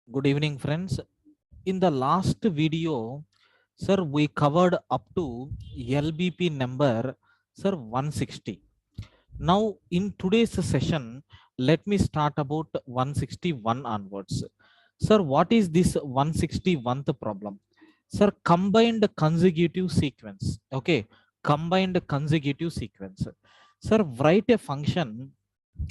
Good evening, friends. In the last video, sir, we covered up to LBP number, sir, 160. Now, in today's session, let me start about 161 onwards. Sir, what is this 161th problem? Sir, combined consecutive sequence. Okay, combined consecutive sequence. Sir, write a function,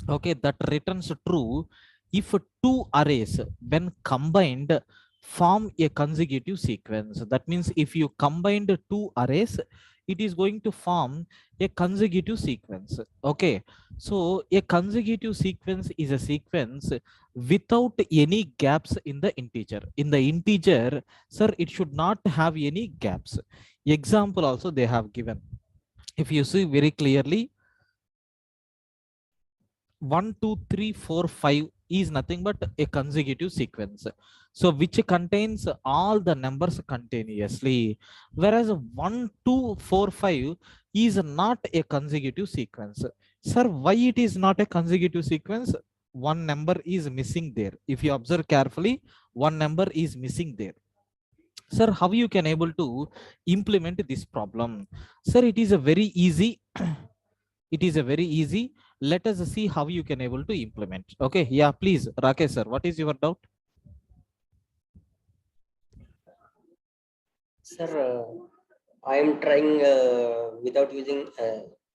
okay, that returns true if two arrays when combined form a consecutive sequence. That means if you combined two arrays, it is going to form a consecutive sequence. Okay, so a consecutive sequence is a sequence without any gaps in the integer. In the integer, sir, it should not have any gaps. Example also they have given. If you see very clearly, 1 2 3 4 5 is nothing but a consecutive sequence, so which contains all the numbers continuously, whereas 1 2 4 5 is not a consecutive sequence. Sir, why it is not a consecutive sequence? One number is missing there. If you observe carefully, one number is missing there. Sir, how you can able to implement this problem? Sir, it is a very easy. It is a very easy. Let us see how you can able to implement. Okay, yeah, please, Rakesh sir, what is your doubt? Sir, I am trying without using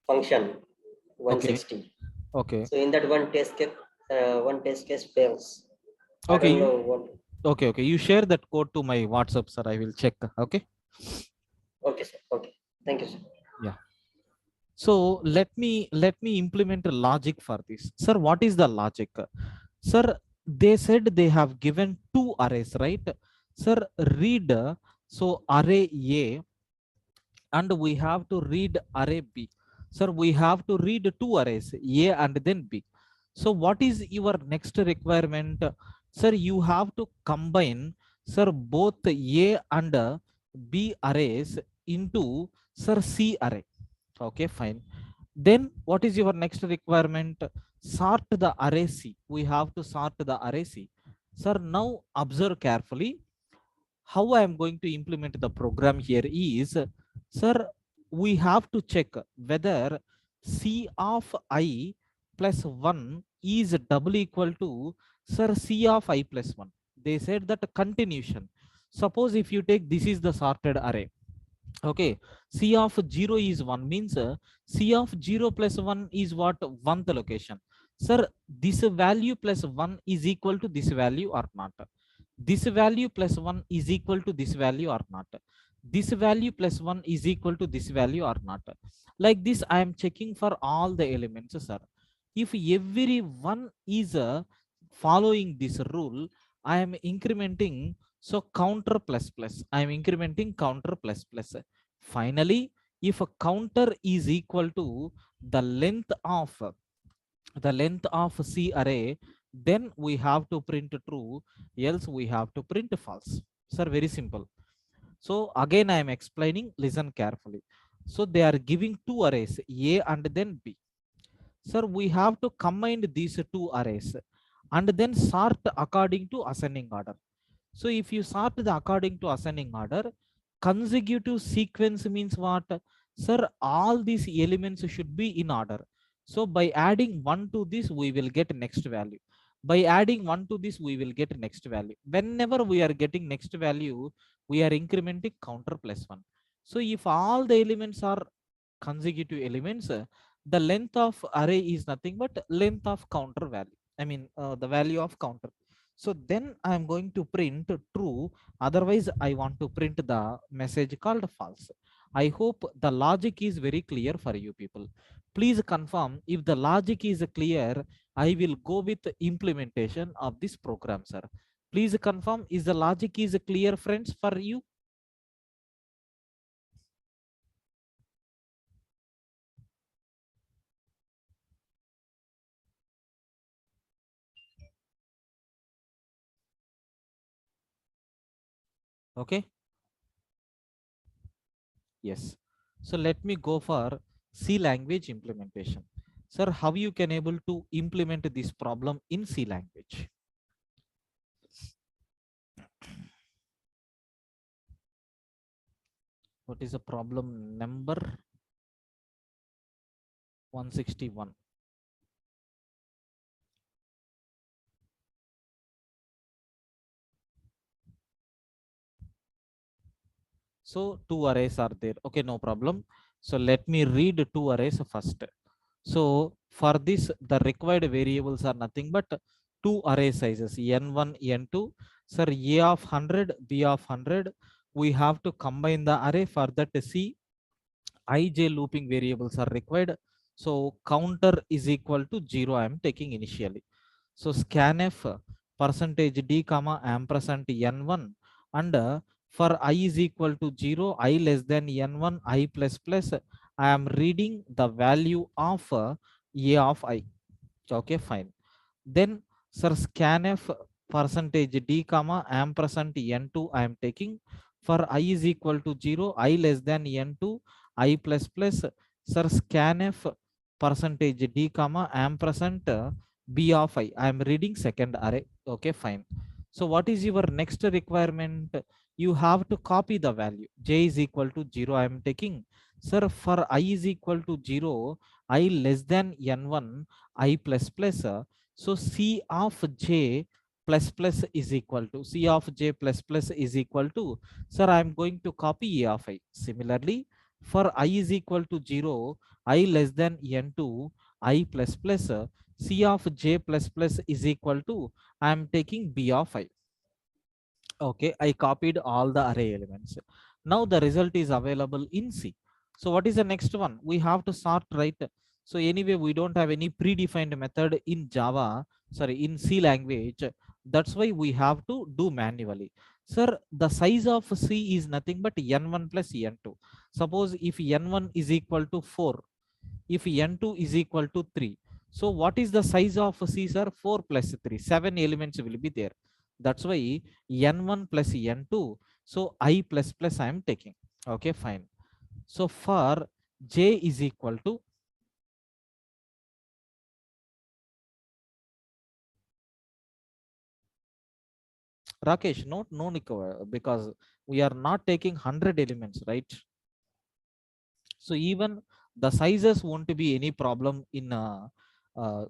function Okay, 160. okay, So in that one test case fails. I okay, don't you know what. okay, you share that code to my WhatsApp, sir, I will check. Okay, Okay, sir. Okay. Thank you, sir. yeah. So let me implement a logic for this. Sir, what is the logic? Sir, they said they have given two arrays, right? Sir, read, so array A, and we have to read array B. Sir, we have to read two arrays, A and then B. So what is your next requirement? Sir, you have to combine, sir, both A and B arrays into, sir, C array. Okay, fine. Then what is your next requirement? Sort the array C. We have to sort the array C. Sir, now observe carefully. How I am going to implement the program here is, sir, we have to check whether C of I plus 1 is double equal to, sir, C of I plus 1. They said that continuation. Suppose if you take, this is the sorted array. Okay, C of 0 is 1 means, C of 0 plus 1 is what? 1th location. Sir, this value plus 1 is equal to this value or not? This value plus 1 is equal to this value or not? This value plus 1 is equal to this value or not? Like this, I am checking for all the elements, sir. If every one is following this rule, I am incrementing. So counter plus plus, I am incrementing counter plus plus. Finally, if a counter is equal to the length of C array, then we have to print true, else we have to print false. Sir, very simple. So again, I am explaining, listen carefully. So they are giving two arrays, A and then B. Sir, we have to combine these two arrays and then sort according to ascending order. So if you sort the according to ascending order, consecutive sequence means what? Sir, all these elements should be in order. So by adding 1 to this, we will get next value. By adding 1 to this, we will get next value. Whenever we are getting next value, we are incrementing counter plus 1. So if all the elements are consecutive elements, the length of array is nothing but length of counter value. I mean, the value of counter. So then I am going to print true. Otherwise, I want to print the message called false. I hope the logic is very clear for you people. Please confirm if the logic is clear. I will go with implementation of this program, sir. Please confirm, is the logic is clear, friends, for you? Okay. Yes. So let me go for C language implementation. Sir, how you can able to implement this problem in C language? What is the problem number 161? So two arrays are there. Okay, no problem. So let me read two arrays first. So for this, the required variables are nothing but two array sizes n1, n2. Sir, A of 100, B of 100. We have to combine the array. For that, C, ij looping variables are required. So counter is equal to 0. I am taking initially. So scanf percentage d comma ampersand n1, and for I is equal to 0, I less than n1, I plus plus, I am reading the value of a of I. Okay, fine. Then sir, scanf percentage d comma ampersand n2 I am taking. For I is equal to 0, I less than n2, I plus plus. Sir, scanf percentage d comma ampersand b of I am reading second array. Okay, fine. So what is your next requirement? You have to copy the value. J is equal to 0 I am taking. Sir, for I is equal to 0, I less than n1, I plus plus. So C of j plus plus is equal to C of j plus plus is equal to, sir, I am going to copy A of I. Similarly, for I is equal to 0, I less than n2, I plus plus, C of j plus plus is equal to, I am taking B of I. Okay, I copied all the array elements. Now the result is available in C. So what is the next one? We have to sort, right? So anyway, we don't have any predefined method in Java, sorry, in C language. That's why we have to do manually. Sir, the size of C is nothing but n1 plus n2. Suppose if n1 is equal to 4, if n2 is equal to 3. So what is the size of C, sir? 4 plus 3. 7 elements will be there. That's why n1 plus n2. So I plus plus I am taking. Okay, fine. So for j is equal to, Rakesh, no Nico, because we are not taking 100 elements, right? So even the sizes won't be any problem in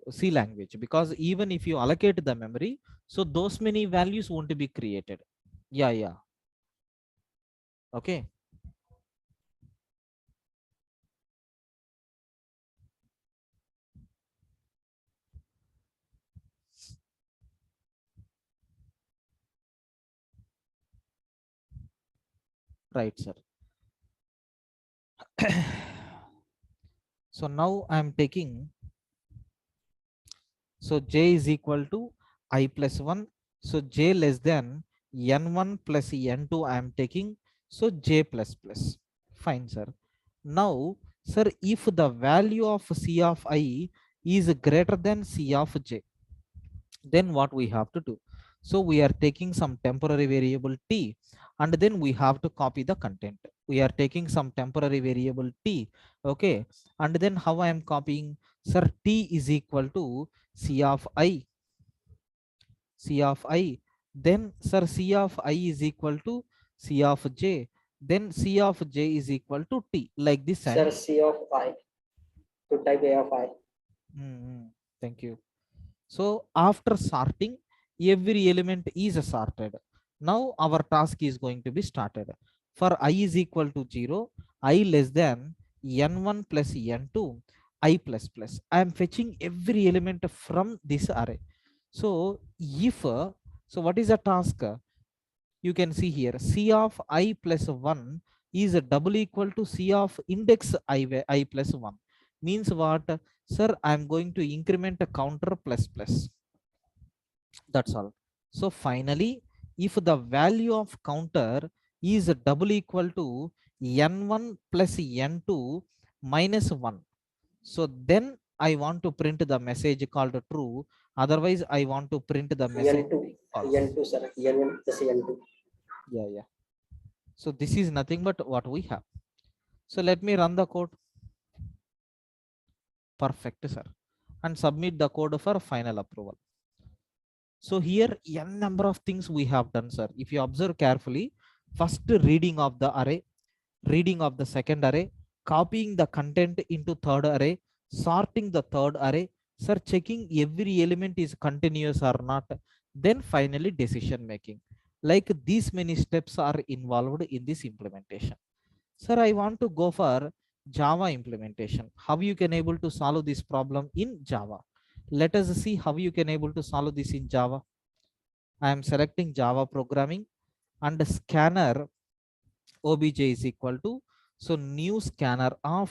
C language, because even if you allocate the memory, so those many values won't be created. Yeah, yeah. Okay, right, sir. So now I'm taking, so j is equal to I plus 1. So j less than n1 plus n2 I am taking. So j plus plus. Fine, sir. Now, sir, if the value of C of I is greater than C of j, then what we have to do? So we are taking some temporary variable t, and then we have to copy the content. We are taking some temporary variable t. Okay, and then how I am copying? Sir, t is equal to C of I. C of I. Then sir, C of I is equal to C of j. Then C of j is equal to t. Like this I am. Sir, C of I to type A of I. Thank you. So after sorting, every element is sorted. Now our task is going to be started. For I is equal to 0, I less than n1 plus n2, I plus plus. I am fetching every element from this array. So if, so what is the task? You can see here, C of I plus 1 is double equal to C of index I plus 1. Means what? Sir, I am going to increment a counter plus plus. That's all. So finally, if the value of counter is double equal to n1 plus n2 minus 1, so then I want to print the message called true. Otherwise, I want to print the message N2, false. N2, sir, N1 plus N2. Yeah, yeah. So this is nothing but what we have. So let me run the code. Perfect, sir. And submit the code for final approval. So here n number of things we have done, sir. If you observe carefully, first reading of the array, reading of the second array, copying the content into third array, sorting the third array, sir, checking every element is continuous or not, then finally decision making. Like these many steps are involved in this implementation. Sir, I want to go for Java implementation. How you can able to solve this problem in Java? Let us see how you can able to solve this in Java. I am selecting Java programming and scanner obj is equal to, so new scanner of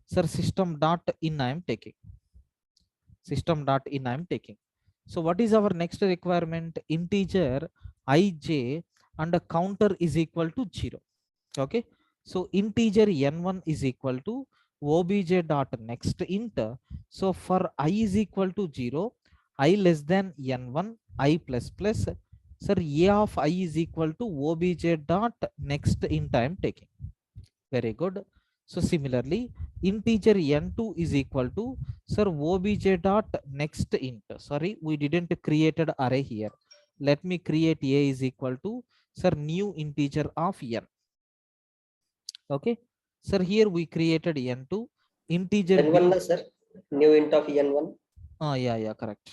sir system dot in I am taking. System dot in I am taking. So what is our next requirement? Integer ij and a counter is equal to 0. Okay, so integer n1 is equal to obj dot next int. So for I is equal to 0, I less than n1, I plus plus, sir, a of I is equal to obj dot next int I am taking. Very good. So similarly, integer n2 is equal to, sir, obj dot next int. Sorry, we didn't created array here. Let me create a is equal to, sir, new integer of n. Okay, sir, here we created n2 integer N1 b. na sir, new int of N1. Yeah, correct.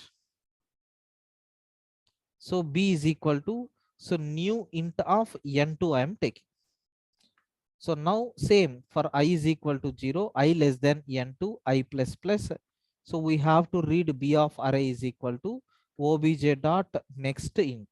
So b is equal to, so new int of n2 I am taking. So now same for I is equal to 0, I less than n2, I plus plus. So we have to read b of array is equal to obj dot next int.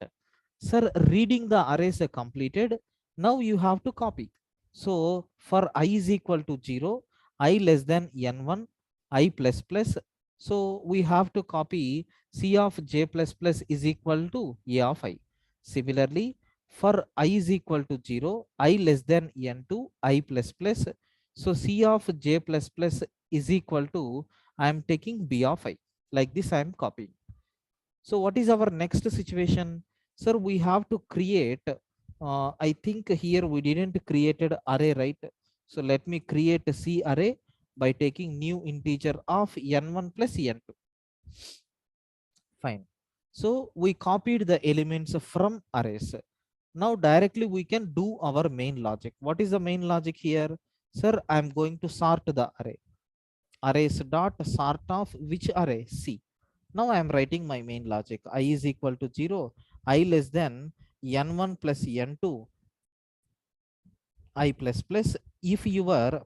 Sir, reading the arrays are completed. Now you have to copy. So for I is equal to 0, I less than n1, I plus plus. So we have to copy c of j plus plus is equal to a of I. Similarly, for I is equal to 0, I less than n2, I plus plus. So c of j plus plus is equal to, I am taking b of I. Like this I am copying. So what is our next situation? Sir, we have to create, I think here we didn't created array, right? So let me create a C array by taking new integer of n1 plus n2. Fine. So we copied the elements from arrays. Now directly we can do our main logic. What is the main logic here? Sir, I'm going to sort the array. Arrays dot sort of which array? C. Now I am writing my main logic. I is equal to 0. I less than n1 plus n2. I plus plus. If your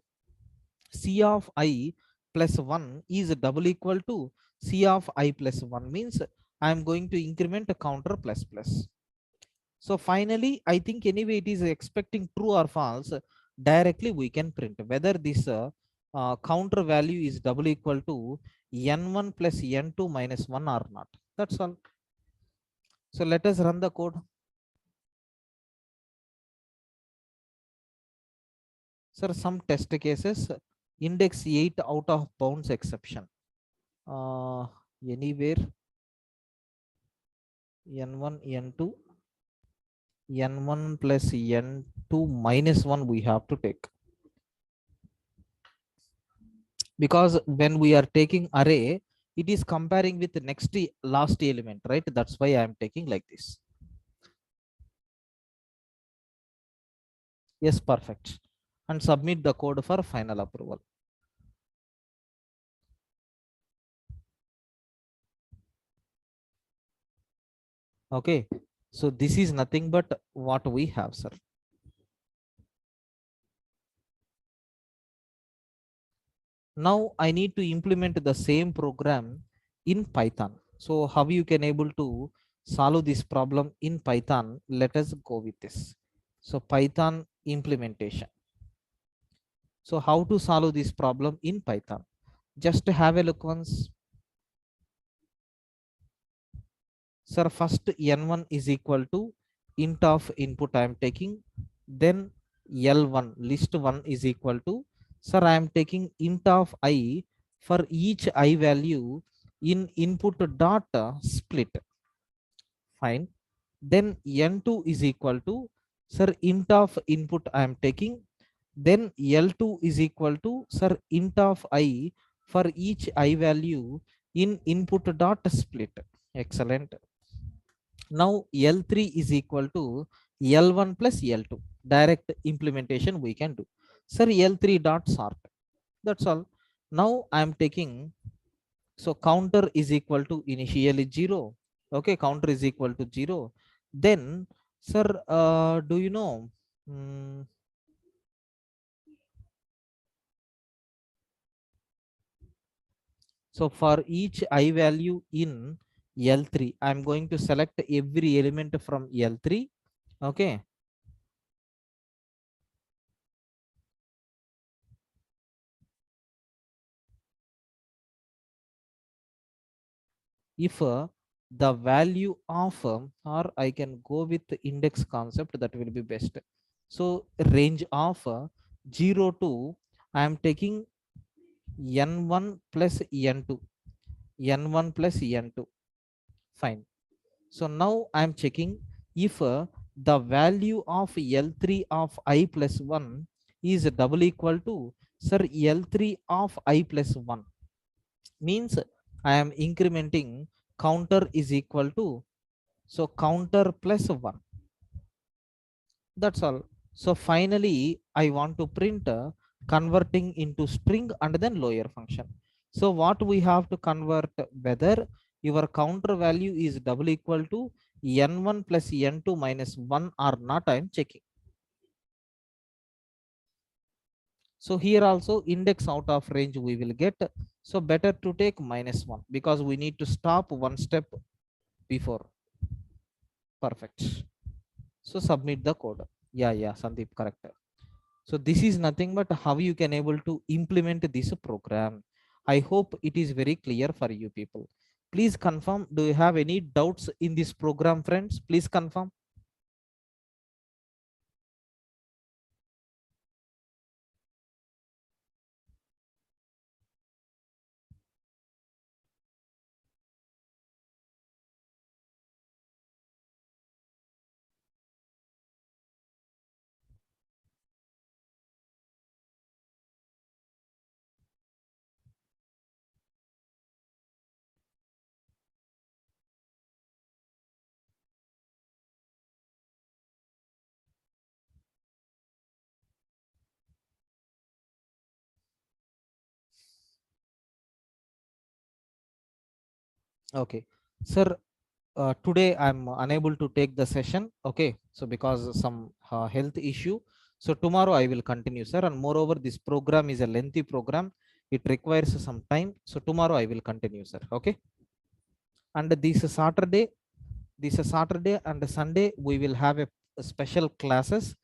C of I plus 1 is double equal to C of I plus 1 means I am going to increment a counter plus plus. So finally, I think anyway it is expecting true or false. Directly we can print whether this counter value is double equal to n1 plus n2 minus 1 or not. That's all. So let us run the code. Sir, some test cases, index 8 out of bounds exception. Anywhere n1, n2, n1 plus n2 minus 1 we have to take. Because when we are taking array, it is comparing with the next last element, right? That's why I am taking like this. Yes, perfect. And submit the code for final approval. Okay, so this is nothing but what we have, sir. Now I need to implement the same program in Python. So how you can able to solve this problem in Python? Let us go with this. So Python implementation. So how to solve this problem in Python? Just have a look once. Sir, first n1 is equal to int of input I am taking, then l1 list 1 is equal to, sir, I am taking int of I for each I value in input dot split. Fine. Then n2 is equal to, sir, int of input I am taking, then l2 is equal to, sir, int of I for each I value in input dot split. Excellent. Now L3 is equal to, L1 plus L2. Direct implementation we can do. Sir, L3 dot sort. That's all. Now I am taking, so counter is equal to initially 0. Okay, counter is equal to 0. Then, sir, do you know? mm, so for each I value in L3, I'm going to select every element from L3. Okay. If the value of, or I can go with the index concept, that will be best. So range of 0 to, I am taking n1 plus n2, n1 plus n2. Fine. So now I am checking if the value of L3 of I plus 1 is double equal to, sir, L3 of I plus 1. Means I am incrementing counter is equal to, so counter plus 1. That's all. So finally, I want to print converting into string and then lower function. So what we have to convert, whether your counter value is double equal to n1 plus n2 minus 1 or not, I am checking. So here also index out of range we will get. So better to take -1 because we need to stop one step before. Perfect. So submit the code. Yeah, Sandeep, correct. So this is nothing but how you can able to implement this program. I hope it is very clear for you people. Please confirm, do you have any doubts in this program, friends? Please confirm. Okay, sir, today I'm unable to take the session. Okay, so because some health issue. So tomorrow I will continue, sir. And moreover, this program is a lengthy program. It requires some time. So tomorrow I will continue, sir. Okay. And this Saturday and Sunday we will have a special classes.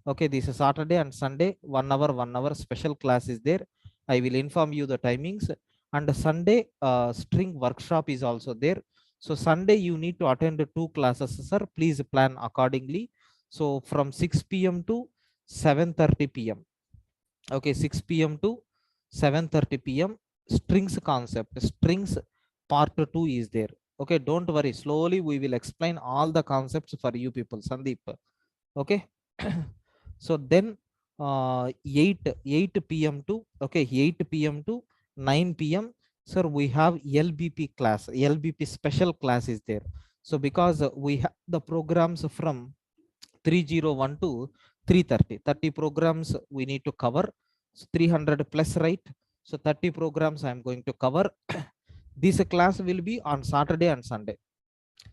Okay, this is Saturday and Sunday, 1 hour special class is there. I will inform you the timings. And Sunday string workshop is also there. So Sunday you need to attend the 2 classes, sir. Please plan accordingly. So from 6 p.m. to 7:30 p.m. Okay, 6 p.m. to 7:30 p.m. strings concept, strings part 2 is there. Okay, don't worry, slowly we will explain all the concepts for you people, Sandeep. Okay. So then 8 p.m. to, okay, 8 p.m. to 9 p.m. sir, we have LBP class, LBP special class is there. So because we have the programs from 301 to 330, 30 programs we need to cover. So 300 plus, right? So 30 programs I am going to cover. This class will be on Saturday and Sunday.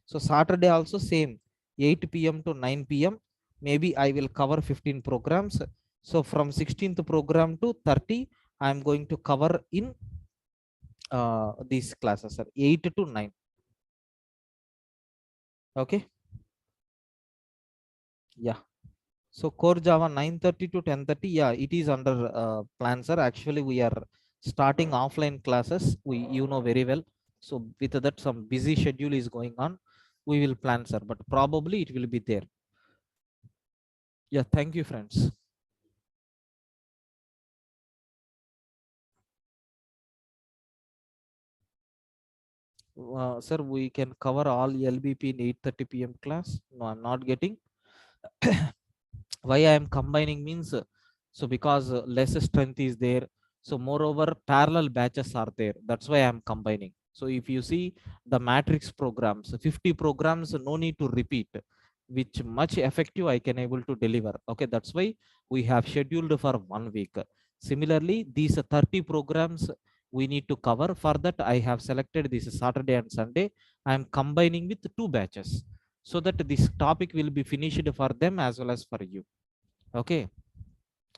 So Saturday also same, 8 p.m. to 9 p.m. Maybe I will cover 15 programs. So from 16th program to 30, I am going to cover in these classes, sir, 8 to 9. Okay. Yeah. So core Java 9:30 to 10:30. Yeah, it is under plan, sir. Actually, we are starting offline classes. You know very well. So with that, some busy schedule is going on. We will plan, sir, but probably it will be there. Yeah, thank you, friends. Sir, we can cover all LBP in 8:30 p.m. class. No, I'm not getting. Why I am combining means, so because less strength is there. So moreover, parallel batches are there. That's why I am combining. So if you see the matrix programs, 50 programs, no need to repeat. which much effective I can able to deliver. Okay, that's why we have scheduled for 1 week. Similarly, these 30 programs we need to cover. For that, I have selected this Saturday and Sunday. I am combining with 2 batches so that this topic will be finished for them as well as for you. Okay,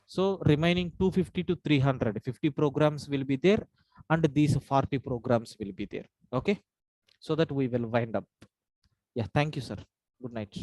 so remaining 250 to 350 programs will be there, and these 40 programs will be there. Okay, so that we will wind up. Yeah, thank you, sir. Good night.